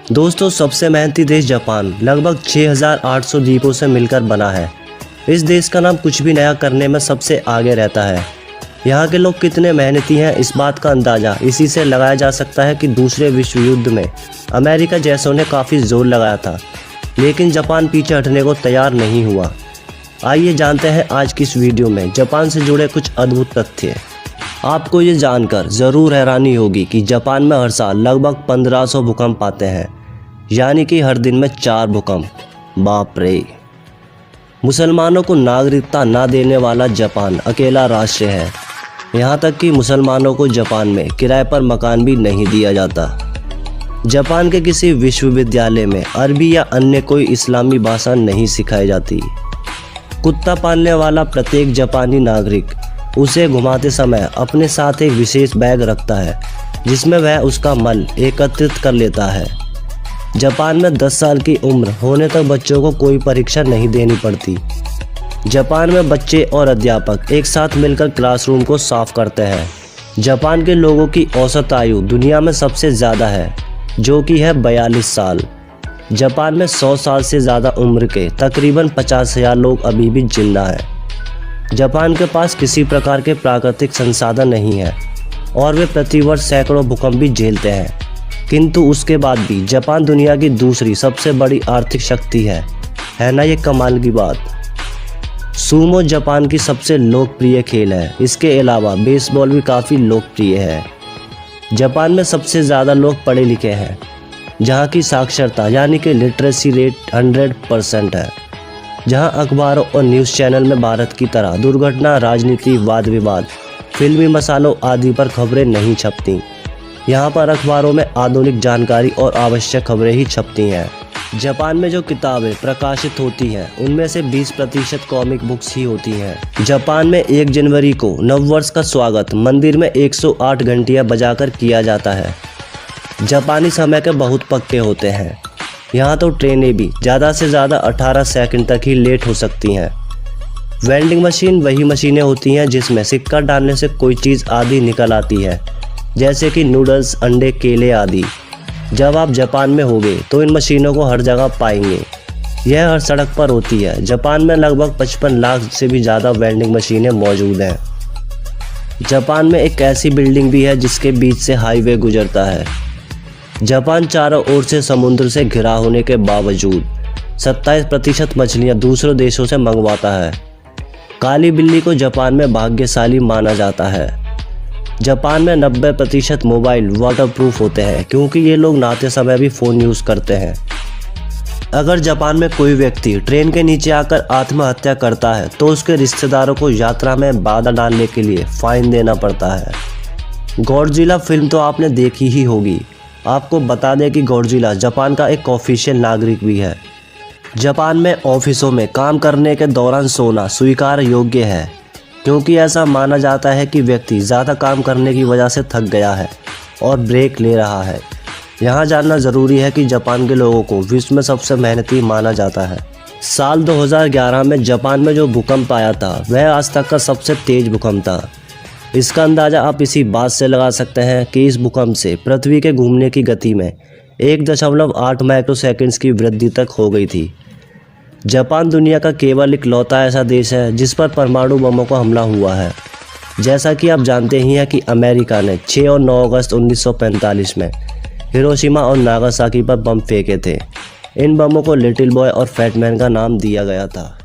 दोस्तों, सबसे मेहनती देश जापान लगभग 6,800 द्वीपों से मिलकर बना है। इस देश का नाम कुछ भी नया करने में सबसे आगे रहता है। यहाँ के लोग कितने मेहनती हैं, इस बात का अंदाज़ा इसी से लगाया जा सकता है कि दूसरे विश्व युद्ध में अमेरिका जैसों ने काफ़ी जोर लगाया था, लेकिन जापान पीछे हटने को तैयार नहीं हुआ। आइए जानते हैं आज की इस वीडियो में जापान से जुड़े कुछ अद्भुत तथ्य। आपको ये जानकर ज़रूर हैरानी होगी कि जापान में हर साल लगभग 1500 भूकंप आते हैं, यानी कि हर दिन में 4 भूकंप। बाप रे। मुसलमानों को नागरिकता ना देने वाला जापान अकेला राष्ट्र है। यहाँ तक कि मुसलमानों को जापान में किराए पर मकान भी नहीं दिया जाता। जापान के किसी विश्वविद्यालय में अरबी या अन्य कोई इस्लामी भाषा नहीं सिखाई जाती। कुत्ता पालने वाला प्रत्येक जापानी नागरिक उसे घुमाते समय अपने साथ एक विशेष बैग रखता है, जिसमें वह उसका मल एकत्रित कर लेता है। जापान में 10 साल की उम्र होने तक बच्चों को कोई परीक्षा नहीं देनी पड़ती। जापान में बच्चे और अध्यापक एक साथ मिलकर क्लासरूम को साफ करते हैं। जापान के लोगों की औसत आयु दुनिया में सबसे ज़्यादा है, जो कि है 42 साल। जापान में 100 साल से ज़्यादा उम्र के तकरीबन 50,000 लोग अभी भी जिंदा हैं। जापान के पास किसी प्रकार के प्राकृतिक संसाधन नहीं है और वे प्रतिवर्ष सैकड़ों भूकंप भी झेलते हैं, किंतु उसके बाद भी जापान दुनिया की दूसरी सबसे बड़ी आर्थिक शक्ति है ना ये कमाल की बात। सूमो जापान की सबसे लोकप्रिय खेल है। इसके अलावा बेसबॉल भी काफ़ी लोकप्रिय है। जापान में सबसे ज़्यादा लोग पढ़े लिखे हैं, जहाँ की साक्षरता यानी कि लिटरेसी रेट 100% है। जहाँ अखबारों और न्यूज़ चैनल में भारत की तरह दुर्घटना, राजनीति, वाद विवाद, फिल्मी मसालों आदि पर खबरें नहीं छपती। यहाँ पर अखबारों में आधुनिक जानकारी और आवश्यक खबरें ही छपती हैं। जापान में जो किताबें प्रकाशित होती हैं, उनमें से 20% कॉमिक बुक्स ही होती हैं। जापान में 1 जनवरी को नववर्ष का स्वागत मंदिर में 108 घंटियाँ बजाकर किया जाता है। जापानी समय के बहुत पक्के होते हैं। यहाँ तो ट्रेनें भी ज़्यादा से ज़्यादा 18 सेकंड तक ही लेट हो सकती हैं। वेंडिंग मशीन वही मशीनें होती हैं जिसमें सिक्का डालने से कोई चीज़ आदि निकल आती है, जैसे कि नूडल्स, अंडे, केले आदि। जब आप जापान में होंगे तो इन मशीनों को हर जगह पाएंगे। यह हर सड़क पर होती है। जापान में लगभग 55 लाख से भी ज़्यादा वेंडिंग मशीनें मौजूद हैं। जापान में एक ऐसी बिल्डिंग भी है जिसके बीच से हाईवे गुजरता है। जापान चारों ओर से समुद्र से घिरा होने के बावजूद 27% मछलियाँ दूसरों देशों से मंगवाता है। काली बिल्ली को जापान में भाग्यशाली माना जाता है। जापान में 90% मोबाइल वाटरप्रूफ होते हैं, क्योंकि ये लोग नहाते समय भी फ़ोन यूज़ करते हैं। अगर जापान में कोई व्यक्ति ट्रेन के नीचे आकर आत्महत्या करता है तो उसके रिश्तेदारों को यात्रा में बाधा डालने के लिए फ़ाइन देना पड़ता है। गॉडजिला फिल्म तो आपने देखी ही होगी। आपको बता दें कि गॉडजिला जापान का एक ऑफिशियल नागरिक भी है। जापान में ऑफिसों में काम करने के दौरान सोना स्वीकार योग्य है, क्योंकि ऐसा माना जाता है कि व्यक्ति ज़्यादा काम करने की वजह से थक गया है और ब्रेक ले रहा है। यहाँ जानना ज़रूरी है कि जापान के लोगों को विश्व में सबसे मेहनती माना जाता है। साल 2011 में जापान में जो भूकंप आया था, वह आज तक का सबसे तेज़ भूकंप था। इसका अंदाज़ा आप इसी बात से लगा सकते हैं कि इस भूकंप से पृथ्वी के घूमने की गति में 1.8 माइक्रोसेकंड्स की वृद्धि तक हो गई थी। जापान दुनिया का केवल इकलौता ऐसा देश है जिस पर परमाणु बमों का हमला हुआ है। जैसा कि आप जानते ही हैं कि अमेरिका ने 6 और 9 अगस्त 1945 में हिरोशिमा और नागासाकी पर बम फेंके थे। इन बमों को लिटिल बॉय और फैट मैन का नाम दिया गया था।